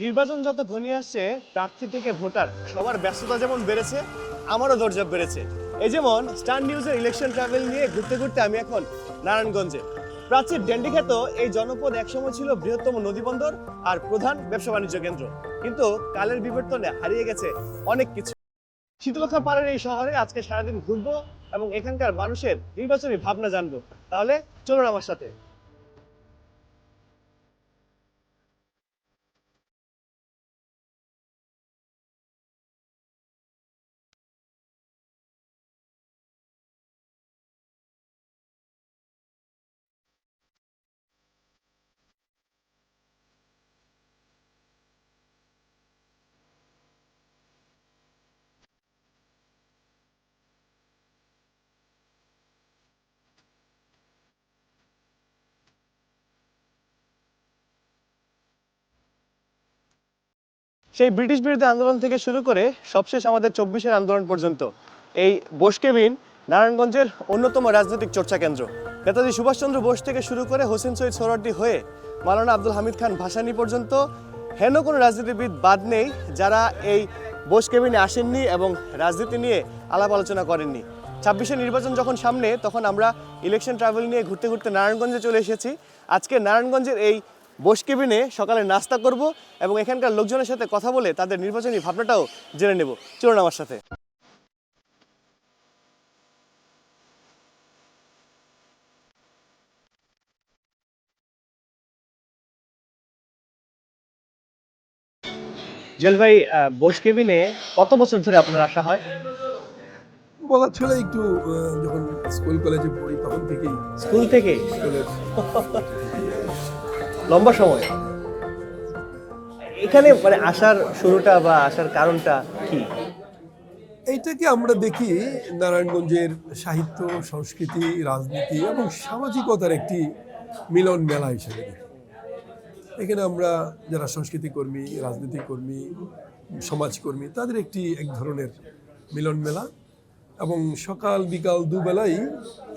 নির্বাচন যত ঘনিয়ে আসছে, প্রার্থী থেকে ভোটার সবার ব্যস্ততা যেমন বেড়েছে, আমারও দরজা বেড়েছে। এই যেমন স্টার নিউজের ইলেকশন ট্রাভেল নিয়ে ঘুরতে ঘুরতে আমি এখন নারায়ণগঞ্জে। প্রাচীর ডেন্ডিখ্যাত এই জনপদ একসময় ছিল বৃহত্তম নদীবন্দর আর প্রধান ব্যবসা বাণিজ্য কেন্দ্র, কিন্তু কালের বিবর্তনে হারিয়ে গেছে অনেক কিছু। শীতলক্ষা পাড়ের এই শহরে আজকে সারাদিন ঘুরবো এবং এখানকার মানুষের নির্বাচনী ভাবনা জানবো। তাহলে চলুন আমার সাথে। সেই ব্রিটিশ বিরোধী আন্দোলন থেকে শুরু করে সবশেষ আমাদের 24-এর আন্দোলন পর্যন্ত এই বোস কেবিন নারায়ণগঞ্জের অন্যতম রাজনৈতিক চর্চা কেন্দ্র। নেতাজি সুভাষচন্দ্র বোস থেকে শুরু করে হোসেন শহীদ সোহরাওয়ার্দী হয়ে মাওলানা আব্দুল হামিদ খান ভাসানী পর্যন্ত হেন কোনো রাজনীতিবিদ বাদ নেই যারা এই বোস কেবিনে আসেননি এবং রাজনীতি নিয়ে আলাপ আলোচনা করেননি। 26-এর নির্বাচন যখন সামনে, তখন আমরা ইলেকশন ট্রাভেল নিয়ে ঘুরতে ঘুরতে নারায়ণগঞ্জে চলে এসেছি। আজকে নারায়ণগঞ্জের এই বোস কেবিনে সকালে নাস্তা করব এবং এখানকার লোকজনের সাথে কথা বলে তাদের নির্বাচনী ভাবনাটাও জেনে নেব। চলুন আমার সাথে। জেল ভাই, বোস কেবিনে কত বছর ধরে আপনার আসা হয়? বলা ছিল একটু যখন স্কুল কলেজে পড়ি তখন থেকেই স্কুল থেকে? স্কুলের লম্বা সময়। এখানে মানে আসার শুরুটা বা আসার কারণটা কি? এইটাকে আমরা দেখি নারায়ণগঞ্জের সাহিত্য, সংস্কৃতি, রাজনীতি এবং সামাজিকতার একটি মিলন মেলা হিসেবে দেখি। এখানে আমরা যারা সংস্কৃতি কর্মী, রাজনীতি কর্মী, সমাজকর্মী, তাদের এক ধরনের মিলন মেলা। এবং সকাল বিকাল দুবেলাই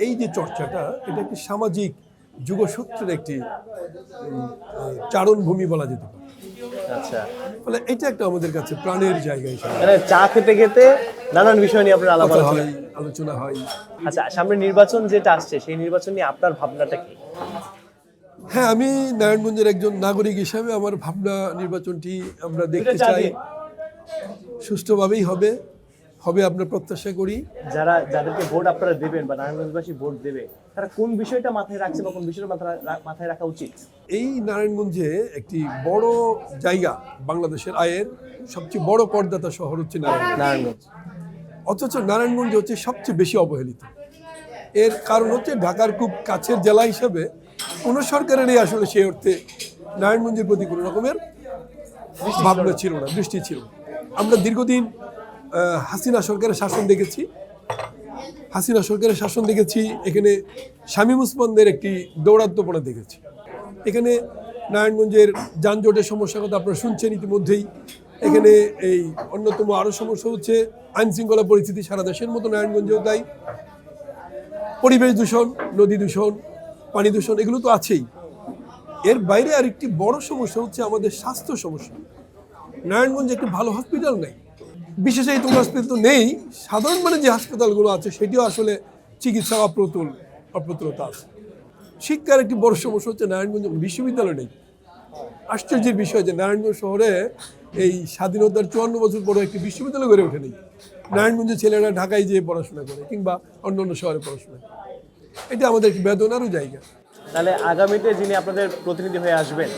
এই যে চর্চাটা, এটা একটি সামাজিক যুগসূত্রের একটি চারণভূমি বলা যেতে পারে। আচ্ছা, ফলে এটা একটা আমাদের কাছে প্রাণের জায়গা হিসেবে মানে চা খেতে খেতে নানান বিষয় নিয়ে আপনার আলাপ কথা আলোচনা। হয়, আলোচনা হয়। আচ্ছা, সামনে নির্বাচন যেটা আসছে, সেই নির্বাচন নিয়ে আপনার ভাবনাটা কি? হ্যাঁ, আমি নারায়ণগঞ্জের একজন নাগরিক হিসাবে আমার ভাবনা, নির্বাচনটি আমরা দেখতে চাই সুষ্ঠুভাবেই হবে আমরা প্রত্যাশা করি। যাদেরকে ভোট আপনারা দেবেন বা নারায়ণগঞ্জবাসী ভোট দেবে, তারা কোন বিষয়টা মাথায় রাখছে বা কোন বিষয়টা মাথায় রাখা উচিত? এই নারায়ণগঞ্জে একটি বড় জায়গা, বাংলাদেশের আয়ের সবচেয়ে বড় করদাতা শহর হচ্ছে নারায়ণগঞ্জ। অথচ নারায়ণগঞ্জ হচ্ছে সবচেয়ে বেশি অবহেলিত। এর কারণ হচ্ছে ঢাকার খুব কাছের জেলা হিসাবে কোনো সরকারেরই আসলে সেই অর্থে নারায়ণগঞ্জের প্রতি কোনো রকমের ভাবনা ছিল না, দৃষ্টি ছিল না। আমরা দীর্ঘদিন হাসিনা সরকারের শাসন দেখেছি। এখানে শামীম ওসমানদের একটি দৌরাত্ম্যপনা দেখেছি। এখানে নারায়ণগঞ্জের যানজটের সমস্যার কথা আপনারা শুনছেন ইতিমধ্যেই। এখানে এই অন্যতম আরও সমস্যা হচ্ছে আইন শৃঙ্খলা পরিস্থিতি, সারা দেশের মতো নারায়ণগঞ্জেও তাই। পরিবেশ দূষণ, নদী দূষণ, পানি দূষণ, এগুলো তো আছেই। এর বাইরে আরেকটি বড় সমস্যা হচ্ছে আমাদের স্বাস্থ্য সমস্যা। নারায়ণগঞ্জে একটি ভালো হসপিটাল নেই, বিশেষ এই হসপিটাল তো নেই, সাধারণ মানে যে হাসপাতালগুলো আছে সেটিও আসলে চিকিৎসা অপ্রতুলতা আছে। শিক্ষার একটি বড় সমস্যা হচ্ছে নারায়ণগঞ্জে বিশ্ববিদ্যালয় নেই। আশ্চর্যের বিষয় যে নারায়ণগঞ্জ শহরে এই স্বাধীনতার 54 বছর পরে একটি বিশ্ববিদ্যালয় গড়ে ওঠেনি। নারায়ণগঞ্জের ছেলেরা ঢাকায় যেয়ে পড়াশোনা করে কিংবা অন্য শহরে পড়াশোনা করে। এটা আমাদের একটি বেদনারও জায়গা। তাহলে আগামীতে যিনি আপনাদের প্রতিনিধি হয়ে আসবেন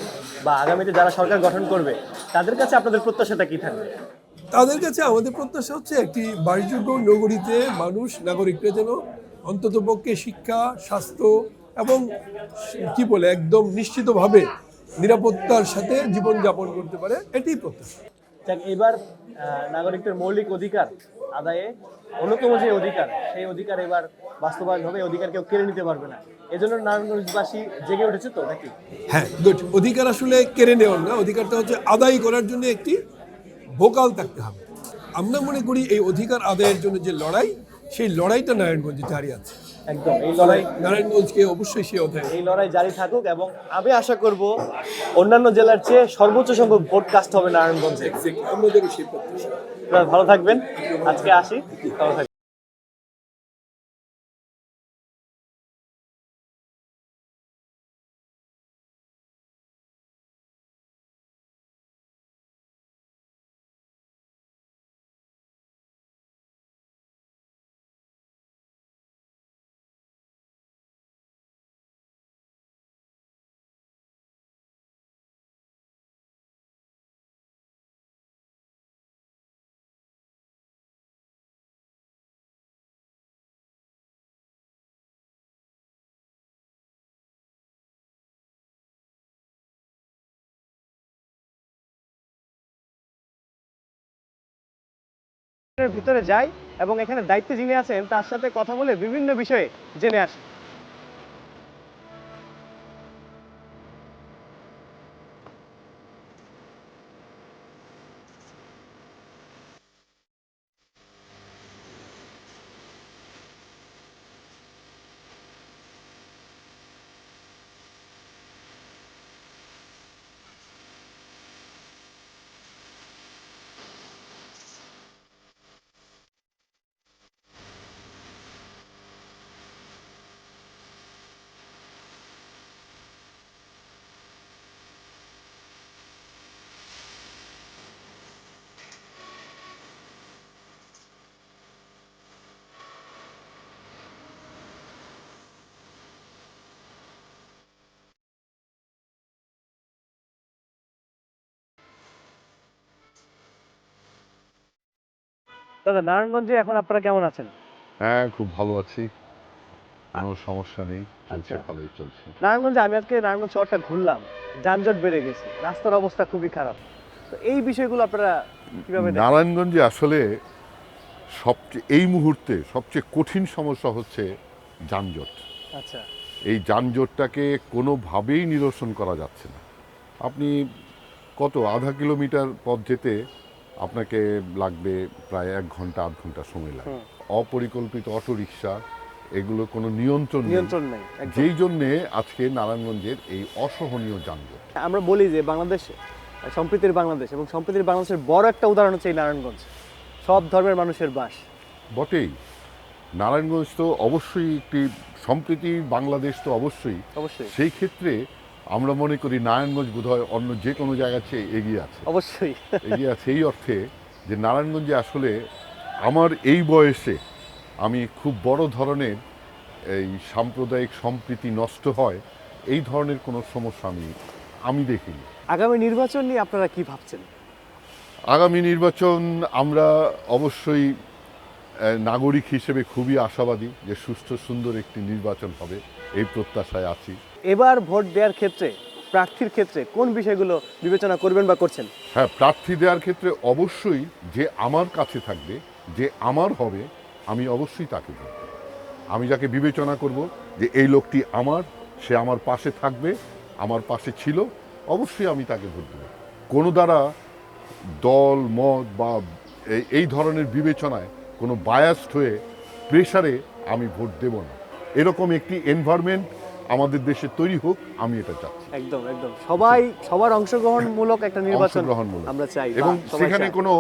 বা আগামীতে যারা সরকার গঠন করবে, তাদের কাছে আপনাদের প্রত্যাশাটা কি থাকবে? তাদের কাছে আমাদের প্রত্যাশা হচ্ছে একটি বাসযোগ্য নগরীতে নাগরিকরা যেন অন্ততপক্ষে শিক্ষা, স্বাস্থ্য এবং একদম নিশ্চিতভাবে নিরাপত্তার সাথে জীবনযাপন করতে পারে, এটাই প্রত্যাশা। এবার নাগরিকদের মৌলিক অধিকার আদায়ে অন্যতম যে অধিকার, সেই অধিকার এবার বাস্তবায়ন হবে। অধিকার কেউ কেড়ে নিতে পারবে না। এজন্য নারায়ণগঞ্জবাসী জেগে উঠেছে তো নাকি? হ্যাঁ, গুড। অধিকার আসলে কেড়ে নেওয়ার না, অধিকারটা হচ্ছে আদায় করার জন্য একটি ভোকাল থাকতে হবে। আমরা মনে করি এই অধিকার আদায়ের জন্য যে লড়াই, সেই লড়াইটা নারায়ণগঞ্জে জারি আছে। একদম এই লড়াই নারায়ণগঞ্জকে অবশ্যই সে অধ্যায় এই লড়াই জারি থাকুক এবং আমি আশা করব অন্যান্য জেলার চেয়ে সর্বোচ্চ সংখ্যক ভোট কাস্ট হবে নারায়ণগঞ্জে। আমাদেরও সেই প্রত্যাশা। আপনারা ভালো থাকবেন, আজকে আসি, ভালো থাকবেন। এর ভিতরে যাই এবং এখানে দায়িত্বে যিনি আছেন তার সাথে কথা বলে বিভিন্ন বিষয়ে জেনে আসি। দাদা, নারায়ণগঞ্জে এখন আপনারা কেমন আছেন? হ্যাঁ, খুব ভালো আছি, কোনো সমস্যা নেই, চলছে, আচ্ছা। ভালোই চলছে। নারায়ণগঞ্জে আমি আজকে নারায়ণগঞ্জ শহরটা ঘুরলাম, যানজট বেড়ে গেছে, রাস্তার অবস্থা খুবই খারাপ। তো এই বিষয়গুলো আপনারা কিভাবে দেখেন? নারায়ণগঞ্জে আসলে এই মুহূর্তে সবচেয়ে কঠিন সমস্যা হচ্ছে যানজট। আচ্ছা, এই যানজটটাকে কোনোভাবেই নিরসন করা যাচ্ছে না। আপনি কত আধা কিলোমিটার পথ যেতে আপনাকে লাগবে প্রায় 1 ঘন্টা 8 ঘন্টা সময় লাগে। অপরিকল্পিত অটোরিকশা, এগুলো কোনো নিয়ন্ত্রণ নেই, নেই একদম। যেই জন্যে আজকে নারায়ণগঞ্জের এই অসহনীয় যানজট। আমরা বলি যে বাংলাদেশ সম্প্রীতির বাংলাদেশ, এবং সম্প্রীতির বাংলাদেশের বড় একটা উদাহরণ হচ্ছে এই নারায়ণগঞ্জ। সব ধর্মের মানুষের বাস। বটেই, নারায়ণগঞ্জ তো অবশ্যই একটি সম্প্রীতির বাংলাদেশ, তো অবশ্যই। অবশ্যই সেই ক্ষেত্রে আমরা মনে করি নারায়ণগঞ্জ বোধহয় অন্য যে কোনো জায়গার চেয়ে এগিয়ে আছে। অবশ্যই এগিয়ে আছে এই অর্থে যে নারায়ণগঞ্জে আসলে আমার এই বয়সে আমি খুব বড় ধরনের এই সাম্প্রদায়িক সম্প্রীতি নষ্ট হয় এই ধরনের কোনো সমস্যা আমি দেখিনি। আগামী নির্বাচন নিয়ে আপনারা কি ভাবছেন? আগামী নির্বাচন আমরা অবশ্যই নাগরিক হিসেবে খুবই আশাবাদী যে সুষ্ঠু সুন্দর একটি নির্বাচন হবে, এই প্রত্যাশায় আছি। এবার ভোট দেওয়ার ক্ষেত্রে, প্রার্থীর ক্ষেত্রে কোন বিষয়গুলো বিবেচনা করবেন বা করছেন? হ্যাঁ, প্রার্থী দেওয়ার ক্ষেত্রে অবশ্যই যে আমার কাছে থাকবে, যে আমার হবে, আমি অবশ্যই তাকে দেব। আমি যাকে বিবেচনা করব যে এই লোকটি আমার, সে আমার পাশে থাকবে, আমার পাশে ছিল, অবশ্যই আমি তাকে ভোট দেব। কোনো দ্বারা দল মত বা এই ধরনের বিবেচনায় কোনো বায়াসড হয়ে প্রেসারে আমি ভোট দেব না। এরকম একটি এনভায়রনমেন্ট আমাদের দেশে তৈরি হোক, আমি এটা চাচ্ছি। একদম একদম, সবার অংশগ্রহণমূলক একটা নির্বাচন আমরা চাই, এবং সেখানে কোনো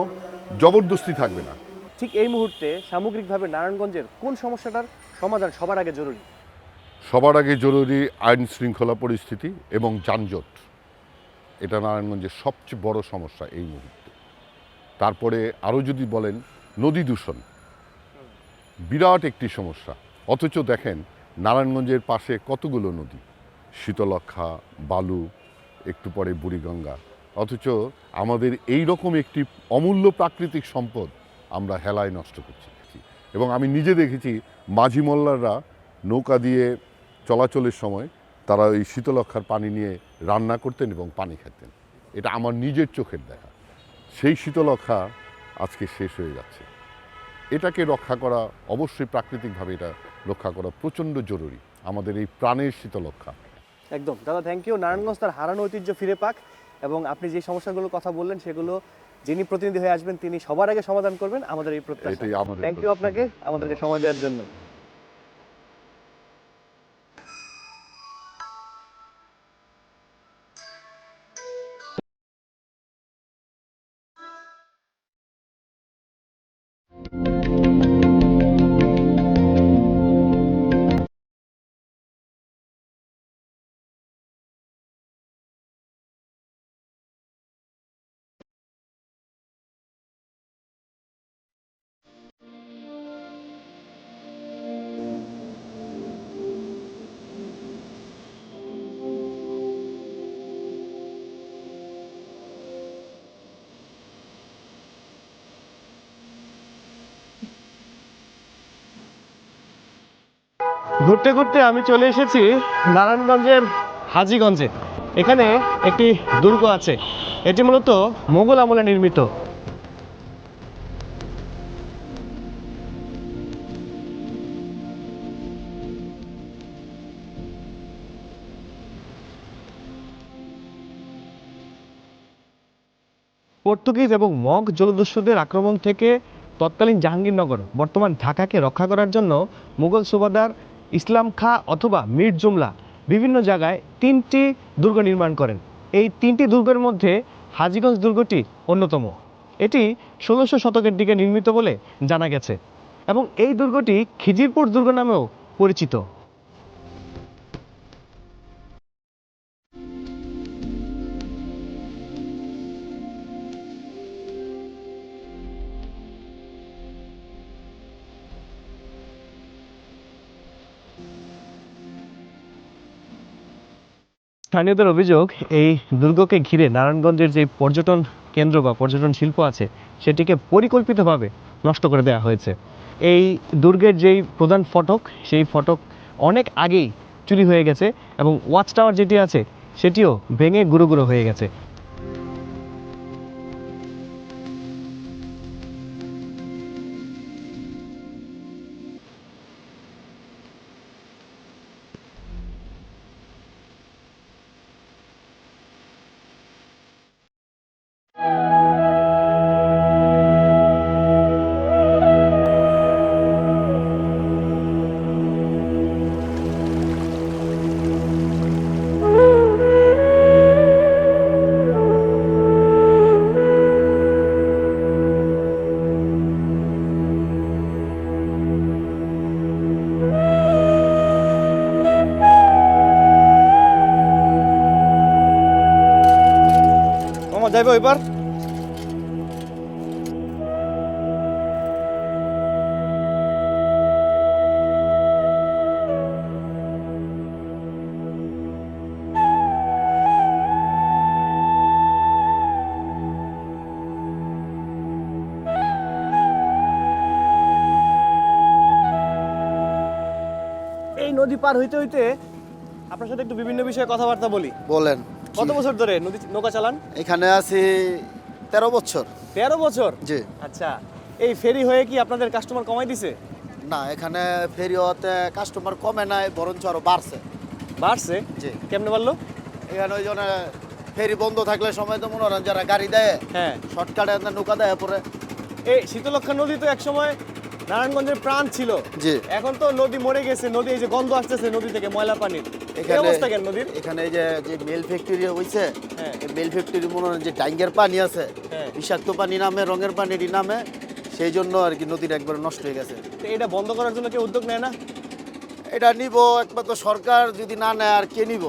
জবরদস্তি থাকবে না। ঠিক এই মুহূর্তে সামগ্রিকভাবে নারায়ণগঞ্জের কোন সমস্যাটার সমাধান সবার আগে জরুরি? সবার আগে জরুরি আইন শৃঙ্খলা পরিস্থিতি এবং যানজট। এটা নারায়ণগঞ্জের সবচেয়ে বড় সমস্যা এই মুহূর্তে। তারপরে আরও যদি বলেন, নদী দূষণ বিরাট একটি সমস্যা। অথচ দেখেন নারায়ণগঞ্জের পাশে কতগুলো নদী, শীতলক্ষা, বালু, একটু পরে বুড়িগঙ্গা। অথচ আমাদের এই রকম একটি অমূল্য প্রাকৃতিক সম্পদ আমরা হেলায় নষ্ট করছি। এবং আমি নিজে দেখেছি মাঝি মোল্লাররা নৌকা দিয়ে চলাচলের সময় তারা ওই শীতলক্ষার পানি নিয়ে রান্না করতেন এবং পানি খেতেন। এটা আমার নিজের চোখের দেখা। সেই শীতলক্ষা আজকে শেষ হয়ে যাচ্ছে। এটাকে রক্ষা করা অবশ্যই, প্রাকৃতিকভাবে এটা রক্ষা করা প্রচণ্ড জরুরি, আমাদের এই প্রাণের শীতলক্ষা। একদম দাদা, থ্যাংক ইউ। নারায়ণগঞ্জ তার হারানো ঐতিহ্য ফিরে পাক, এবং আপনি যে সমস্যাগুলোর কথা বললেন সেগুলো যিনি প্রতিনিধি হয়ে আসবেন তিনি সবার আগে সমাধান করবেন, আমাদের এই প্রত্যাশা। এটাই আমাদের থ্যাংক ইউ আপনাকে আমাদেরকে সময় দেওয়ার জন্য। ঘুরতে ঘুরতে আমি চলে এসেছি নারায়ণগঞ্জের হাজীগঞ্জে। এখানে একটি দুর্গ আছে, এটি মূলত মোগল আমলে নির্মিত। পর্তুগিজ এবং মগ জলদস্যুদের আক্রমণ থেকে তৎকালীন জাহাঙ্গীরনগর বর্তমান ঢাকাকে রক্ষা করার জন্য মুঘল সুবাদার ইসলাম খাঁ অথবা মীর জুমলা বিভিন্ন জায়গায় 3টি দুর্গ নির্মাণ করেন। এই 3টি দুর্গের মধ্যে হাজীগঞ্জ দুর্গটি অন্যতম। এটি 1600 শতকের দিকে নির্মিত বলে জানা গেছে এবং এই দুর্গটি খিজিরপুর দুর্গ নামেও পরিচিত। স্থানীয়দের অভিযোগ, এই দুর্গকে ঘিরে নারায়ণগঞ্জের যে পর্যটন কেন্দ্র বা পর্যটন শিল্প আছে সেটিকে পরিকল্পিতভাবে নষ্ট করে দেওয়া হয়েছে। এই দুর্গের যেই প্রধান ফটক, সেই ফটক অনেক আগেই চুরি হয়ে গেছে এবং ওয়াচ টাওয়ার যেটি আছে সেটিও ভেঙে গুঁড়ো গুঁড়ো হয়ে গেছে। মামা যাইবো এবার? এই নদী পার হইতে হইতে আপনার সাথে একটু বিভিন্ন বিষয়ে কথাবার্তা বলি। বলেন। কত বছর ধরে নৌকা চালান? এখানে আছি 13 বছর। 13 বছর? জি। আচ্ছা, এই ফেরি হয়ে কি আপনাদের কাস্টমার কমাই দিছে? না, এখানে ফেরি হতে কাস্টমার কমে নাই, বরঞ্চ আরো বাড়ছে। বাড়ছে? জি। কেমনে বাড়লো? এখানে ওই জন্য ফেরি বন্ধ থাকলে সময় তো মনে হয় যারা গাড়ি দেয়, হ্যাঁ, শর্টকাটে নৌকা দেয় পরে। এই শীতলক্ষ্যা নদী তো একসময় নারায়ণগঞ্জের প্রাণ ছিল। জি। এখন তো নদী মরে গেছে, নদী এই যে গন্ধ আসতেছে নদী থেকে, ময়লা পানির। এই এখানে অবস্থা কেন নদীর? এখানে এই যে মিল ফ্যাক্টরি হইছে, হ্যাঁ। এই মিল ফ্যাক্টরি মনে হয় যে ডাঙ্গের পানি আছে, হ্যাঁ। বিষাক্ত পানি নামে, রঙের পানিরই নামে, সেই জন্য আর কি নদীর একবারে নষ্ট হয়ে গেছে। তো এটা বন্ধ করার জন্য কেউ উদ্যোগ নেয় না? এটা নিব একমাত্র সরকার, যদি না নেয় আর কে নিব?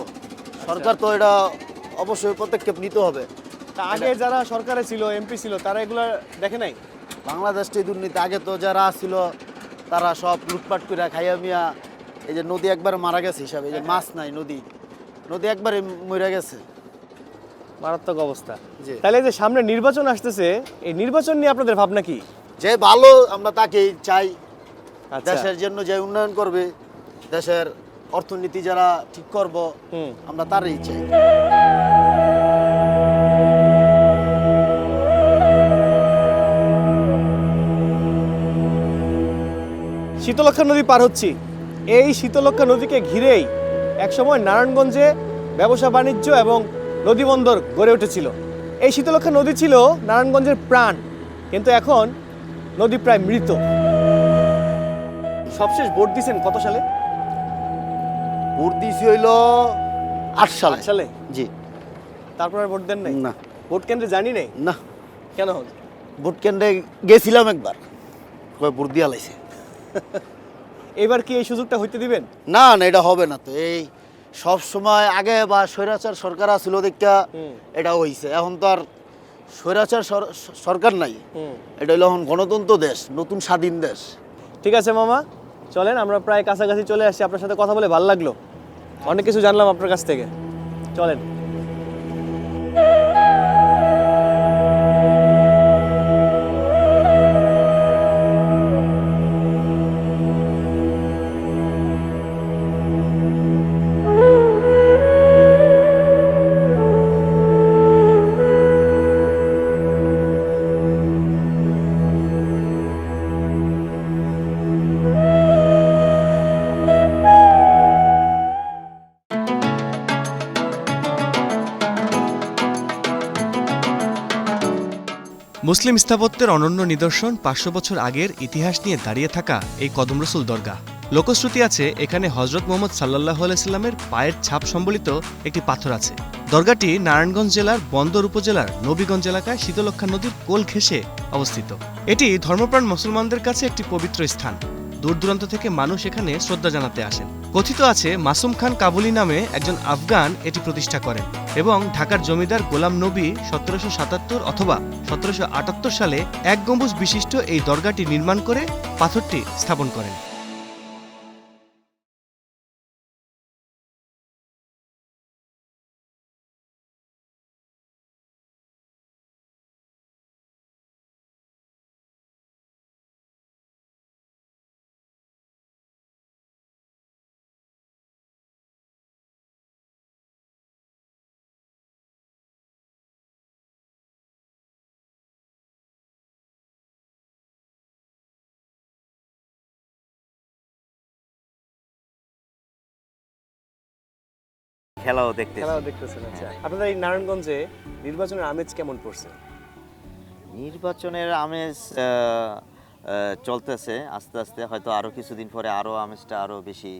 সরকার তো এটা অবশ্যই পদক্ষেপ নিতে হবে। তা আগে যারা সরকারে ছিল, এমপি ছিল, তারা এগুলা দেখে নাই? বাংলাদেশটি দুর্নীতি আগে তো যারা ছিল তারা সব লুটপাট করে খাইয়া মিয়া, এই যে নদী একবার মারা গেছে হিসাবে, এই যে মাছ নাই, নদী নদী একবারে মরে গেছে। মারাত্মক অবস্থা। জি। তাহলে এই যে সামনে নির্বাচন আসতেছে, এই নির্বাচন নিয়ে আপনাদের ভাবনা কি? যে ভালো আমরা তাকেই চাই, আচ্ছা। দেশের জন্য যে উন্নয়ন করবে, দেশের অর্থনীতি যারা ঠিক করব, আমরা তারই চাই। শীতলক্ষ্যা নদী পার হচ্ছি। এই শীতলক্ষ্যা নদীকে ঘিরেই একসময় নারায়ণগঞ্জে ব্যবসা বাণিজ্য এবং নদীবন্দর গড়ে উঠেছিল। এই শীতলক্ষ্যা নদী ছিল নারায়ণগঞ্জের প্রাণ, কিন্তু এখন নদী প্রায় মৃত। সবশেষ ভোট দিয়েছেন কত সালে? ভোট দিয়েছি হইল 8 সালে। 8 সালে? জি। তারপর আর ভোট দেন নাই? না। ভোট কেন্দ্রে জানি নাই। না, কেন? ভোট কেন্দ্রে গেছিলাম একবার, ভোট দিয়া লাইছে। এবার কি এই সুযোগটা হইতে দিবেন? না না, এটা হবে না তো। এই সব সময় আগে বা স্বৈরাচার সরকার ছিল দেখা এটা হইছে, এখন তো আর স্বৈরাচার সরকার নাই। এটা হলো এখন গণতন্ত্র দেশ, নতুন স্বাধীন দেশ। ঠিক আছে মামা, চলেন, আমরা প্রায় কাছাকাছি চলে আসছি। আপনার সাথে কথা বলে ভালো লাগলো, অনেক কিছু জানলাম আপনার কাছ থেকে। চলেন। মুসলিম স্থাপত্যের অনন্য নিদর্শন 500 বছর আগের ইতিহাস নিয়ে দাঁড়িয়ে থাকা এই কদম রসুল দরগাহ। লোকশ্রুতি আছে এখানে হজরত মুহাম্মদ সাল্লাল্লাহু আলাইহি সাল্লামের পায়ের ছাপ সম্বলিত একটি পাথর আছে। দরগাটি নারায়ণগঞ্জ জেলার বন্দর উপজেলার নবীগঞ্জ এলাকায় শীতলক্ষ্যা নদীর কোল ঘেঁষে অবস্থিত। এটি ধর্মপ্রাণ মুসলমানদের কাছে একটি পবিত্র স্থান। দূর দূরান্ত থেকে মানুষ এখানে শ্রদ্ধা জানাতে আসেন। কথিত আছে মাসুম খান কাবুলি নামে একজন আফগান এটি প্রতিষ্ঠা করেন এবং ঢাকার জমিদার গোলাম নবী 1777 অথবা 1778 সালে এক গম্বুজ বিশিষ্ট এই দরগাটি নির্মাণ করে পাথরটি স্থাপন করেন। খেলাও দেখতেছি। খেলাও দেখতেছেন। আচ্ছা, আপনাদের এই নারায়ণগঞ্জে নির্বাচনের আমেজ কেমন পড়ছে? নির্বাচনের আমেজ চলতেছে আস্তে আস্তে, হয়তো আরো কিছুদিন পরে আরো আমেজটা আরো বেশি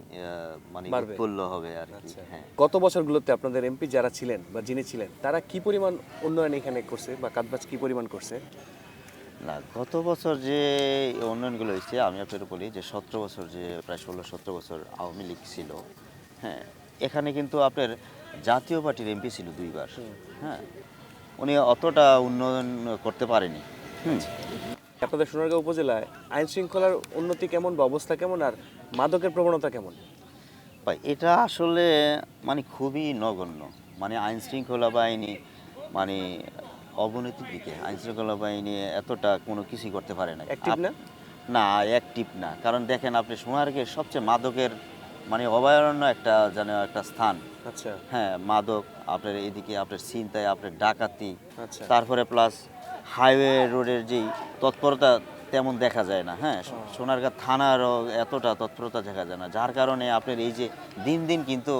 মানে বাড়বে। উৎফুল্ল হবে আর কি। আচ্ছা, হ্যাঁ, গত বছরগুলোতে আপনাদের এমপি যারা ছিলেন বা যিনি ছিলেন তারা কি পরিমাণ উন্নয়ন এখানে করছে বা কাজবাজ কি পরিমাণ করছে? না গত বছর যে উন্নয়নগুলো হয়েছে আমি আপনার বলি যে 17 বছর যে প্রায় 16-17 বছর আওয়ামী লীগ ছিল, হ্যাঁ এখানে কিন্তু আপনার জাতীয় পার্টির এমপি ছিল 2 বার। হ্যাঁ, উনি অতটা উন্নয়ন করতে পারেনি। আপনাদের সোনারগাঁও উপজেলায় আইন শৃঙ্খলার উন্নতি কেমন বা অবস্থা কেমন, আর মাদকের প্রবণতা কেমন? ভাই এটা আসলে মানে খুবই নগণ্য, মানে আইন শৃঙ্খলা বাহিনী মানে অবনতির দিকে। আইন শৃঙ্খলা বাহিনী এতটা কোনো কিছুই করতে পারে না। Active না? না অ্যাক্টিভ না, কারণ দেখেন আপনি সোনারগাঁয়ের সবচেয়ে মাদকের মানে অভয়ারণ্য একটা যেন একটা স্থান। আচ্ছা হ্যাঁ, মাদক আপনার এদিকে আপনার ছিনতাই, আপনার ডাকাতি, আচ্ছা। তারপরে প্লাস হাইওয়ে রোডের যেই তৎপরতা তেমন দেখা যায় না। হ্যাঁ, সোনারগাঁ থানারও এতটা তৎপরতা দেখা যায় না, যার কারণে আপনার এই যে দিন দিন কিন্তু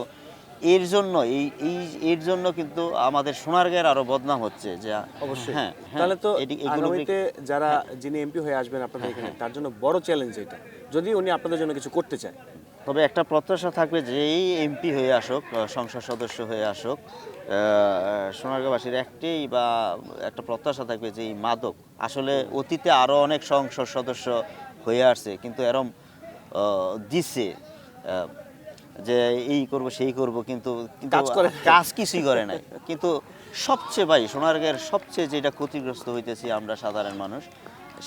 এর জন্য কিন্তু আমাদের সোনারগাঁয়ের আরো বদনাম হচ্ছে যে অবশ্যই। হ্যাঁ, তাহলে তো এগুলো আগামীতে যারা যিনি এমপি হয়ে আসবেন আপনাদের এখানে, তার জন্য বড় চ্যালেঞ্জ এটা, যদি উনি আপনাদের জন্য কিছু করতে চায়। তবে একটা প্রত্যাশা থাকবে যে এই এমপি হয়ে আসুক, সংসদ সদস্য হয়ে আসুক, সোনারগাঁওবাসীর একটাই বা একটা প্রত্যাশা থাকবে যে এই মাদক আসলে অতীতে আরও অনেক সংসদ সদস্য হয়ে আসছে, কিন্তু এরম দিচ্ছে যে এই করব সেই করব, কিন্তু কাজ কিছুই করে নাই। কিন্তু সবচেয়ে ভাই সোনারগাঁয়ের সবচেয়ে যেটা ক্ষতিগ্রস্ত হইতেছি আমরা সাধারণ মানুষ,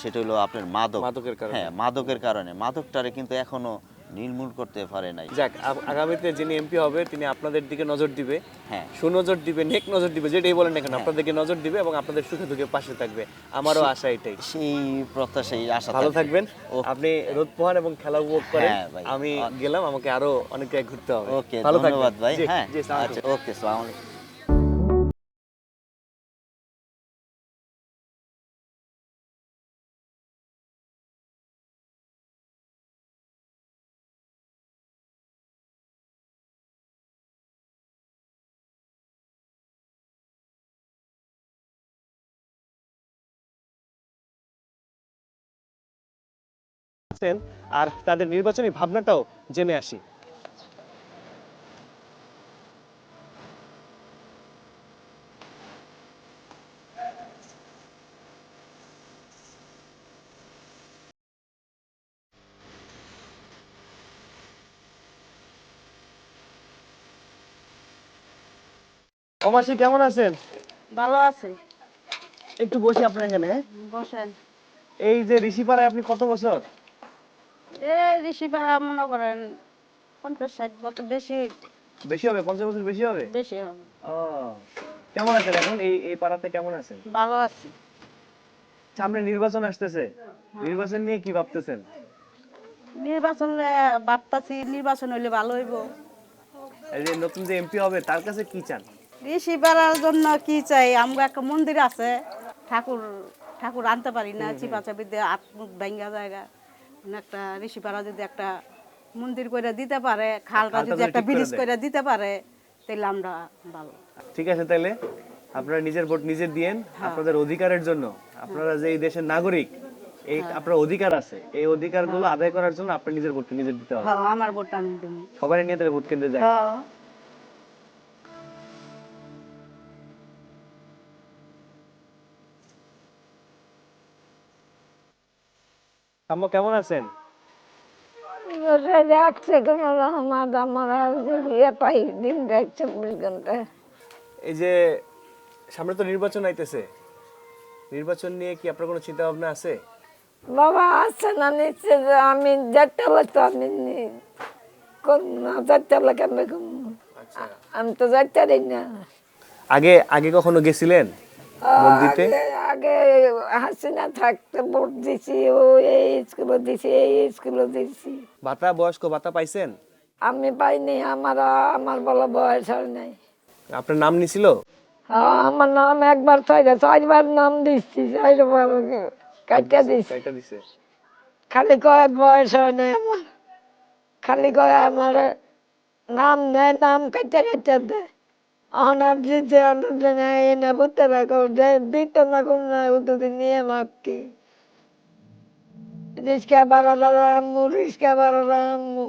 সেটা হলো আপনার মাদকের কারণে। হ্যাঁ, মাদকের কারণে। মাদকটারে কিন্তু এখনো নির্মূল করতে পারে নাই। যাক, আগামীতে যিনি এমপি হবে তিনি আপনাদের দিকে নজর দিবে, হ্যাঁ, সুনজর দিবে, নেক নজর দিবে, যেটাই বলেন না কেন, আপনাদেরকে নজর দিবে এবং আপনাদের সুখে দুঃখে পাশে থাকবে। আমারও আশা এটাই। সেই প্রত্যাশাই আশা ভালো থাকবে। থাকবেন, ওকে। আপনি রোদ পোহান এবং খেলা উপভোগ করেন। হ্যাঁ ভাই। আমি গেলাম, আমাকে আরো অনেক জায়গায় ঘুরতে হবে। ওকে, ভালো থাকবেন। ধন্যবাদ ভাই। জি, হ্যাঁ, জি, আসসালামু আচ্ছা, আলাইকুম। ওকে, আসসালামু আলাইকুম। আর তাদের নির্বাচনী ভাবনাটাও জেনে আসি। ওমাসি কেমন আছেন? ভালো আছে, একটু বসি আপনার এখানে। বসেন। এই যে ঋষিপাড়ায় আপনি কত বছর? ঋষিপাড়া মনে করেন 50-60 বছর, বেশি বেশি হবে, 50 বছর বেশি হবে। বেশি হবে। ও, কেমন আছেন এখন এই পাড়াতে কেমন আছেন? ভালো আছি। সামনে নির্বাচন আসতেছে, নির্বাচন নিয়ে কি ভাবতেছেন? নির্বাচনে ভাবতাছি নির্বাচন হইলে ভালো হইব। এই যে নতুন যে এমপি হবে তার কাছে কি চান? ঋষিপাড়ার জন্য কি চাই, আমরা একটা মন্দির আছে, ঠাকুর ঠাকুর আনতে পারি না, চিপাচাপি দিয়ে হাত মুখ ভাঙ্গা জায়গা, একটা ঋষিপাড়া যদি একটা মন্দির করে দিতে পারে, খালটা যদি যদি একটা ঠিক করে ব্রিজ দেয়। করে দিতে পারে, তাহলে আমরা ভালো। ঠিক আছে, তাইলে আপনারা নিজের ভোট নিজে দিয়েন, আপনাদের অধিকারের জন্য আপনারা যে এই দেশের নাগরিক, এই আপনার অধিকার আছে, এই অধিকারগুলো আদায় করার জন্য আপনার নিজের ভোটকে নিজে দিতে হবে। হ্যাঁ, আমার ভোটটা আমি দেবো। সবাই নিয়ে তাহলে ভোট কেন্দ্রে যায়। হ্যাঁ। আম্মা কেমন আছেন? রাখছে কোনো রহমত আমার আর ইয়ে পাই দিন রাত 24 ঘন্টা। এই যে সামনে তো নির্বাচন আইতেছে, নির্বাচন নিয়ে কি আপনার কোনো চিন্তা ভাবনা আছে? বাবা আসছে না নিচ্ছে যে আমি যেতে লাগতো আমি যেতে লাগে আচ্ছা, আমি তো যেতে পারি না। আগে আগে কখনো গেছিলেন ভোট দিতে? আগে হাসিনা থাকতে ভোট দিছি, ও এই স্কুলে দিছি, এই স্কুলে দিছি। ভাতা, বয়স্ক ভাতা পাইছেন? আমি পাইনি, আমার বলা বয়স হয় নাই। আপনার নাম নিছিল? আমার নাম একবার 4বার নাম দিচ্ছি, 4বার কাটিয়া দিছি। এটা দিছে। খালি কয় বয়স হয় নাই আমার, খালি কয় আমার নাম নেয়, নাম কাটে কাটে দেয়। অনার দিতে এনে বুঝতে রাখো দিত না কোন নিয়ে মাপকি রিক্সা ভাড়া আম্মু, রিক্সা ভাড়া আম্মু,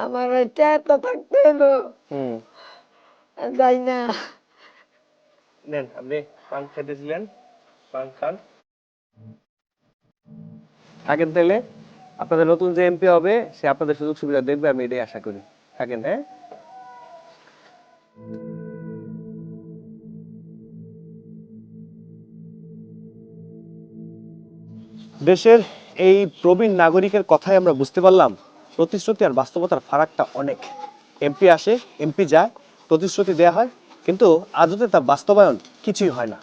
আমার তো থাকতে হলো যাই না। নেন, আপনি পান খেতেছিলেন, পান খান। থাকেন তাহলে, আপনাদের নতুন যে এমপি হবে সে আপনাদের সুযোগ সুবিধা দেখবে, আমি এটাই আশা করি। থাকেন। হ্যাঁ, দেশের এই প্রবীণ নাগরিকের কথাই আমরা বুঝতে পারলাম প্রতিশ্রুতি আর বাস্তবতার ফারাকটা অনেক। এমপি আসে, এমপি যায়, প্রতিশ্রুতি দেয়া হয়, কিন্তু আদতে তা বাস্তবায়ন কিছুই হয় না।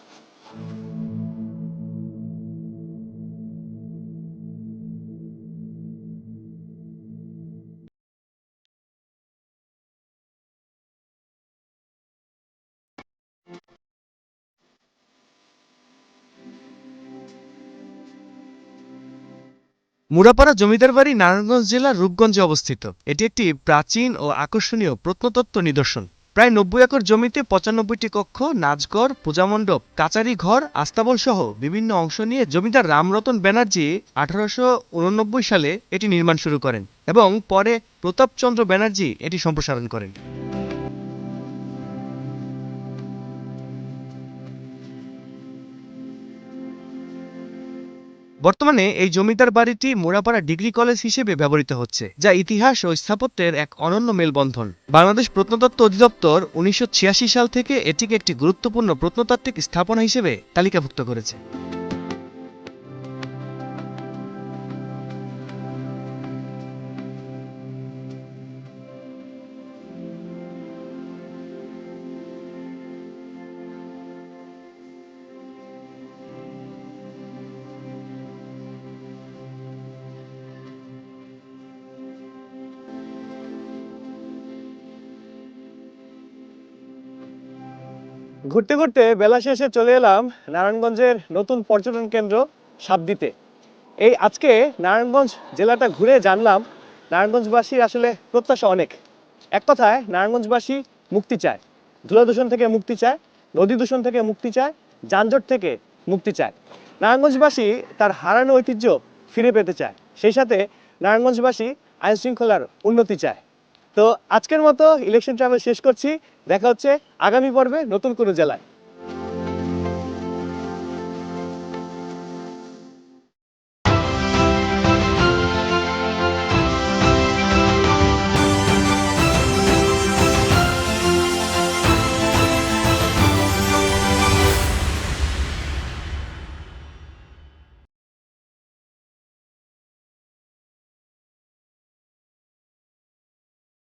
মুড়াপাড়া জমিদার বাড়ি নারায়ণগঞ্জ জেলার রূপগঞ্জে অবস্থিত। এটি একটি প্রাচীন ও আকর্ষণীয় প্রত্নতত্ত্ব নিদর্শন। প্রায় 90 একর জমিতে 95টি কক্ষ, নাচঘর, পূজামণ্ডপ, কাচারি ঘর, আস্তাবল সহ বিভিন্ন অংশ নিয়ে জমিদার রামরতন ব্যানার্জি 1889 সালে এটি নির্মাণ শুরু করেন এবং পরে প্রতাপচন্দ্র ব্যানার্জি এটি সম্প্রসারণ করেন। বর্তমানে এই জমিদার বাড়িটি মুড়াপাড়া ডিগ্রি কলেজ হিসেবে ব্যবহৃত হচ্ছে, যা ইতিহাস ও স্থাপত্যের এক অনন্য মেলবন্ধন। বাংলাদেশ প্রত্নতত্ত্ব অধিদপ্তর 1986 সাল থেকে এটিকে একটি গুরুত্বপূর্ণ প্রত্নতাত্ত্বিক স্থাপনা হিসেবে তালিকাভুক্ত করেছে। ঘুরতে ঘুরতে বেলা শেষে চলে এলাম নারায়ণগঞ্জের নতুন পর্যটন কেন্দ্র সাবদিতে। এই আজকে নারায়ণগঞ্জ জেলাটা ঘুরে জানলাম নারায়ণগঞ্জবাসীর আসলে প্রত্যাশা অনেক। এক কথায় নারায়ণগঞ্জবাসী মুক্তি চায়, ধুলা দূষণ থেকে মুক্তি চায়, নদী দূষণ থেকে মুক্তি চায়, যানজট থেকে মুক্তি চায়। নারায়ণগঞ্জবাসী তার হারানো ঐতিহ্য ফিরে পেতে চায়, সেই সাথে নারায়ণগঞ্জবাসী আইন শৃঙ্খলার উন্নতি চায়। তো আজকের মতো ইলেকশন ট্রাভেল শেষ করছি। দেখা হচ্ছে আগামী পর্বে নতুন কোনো জেলায়।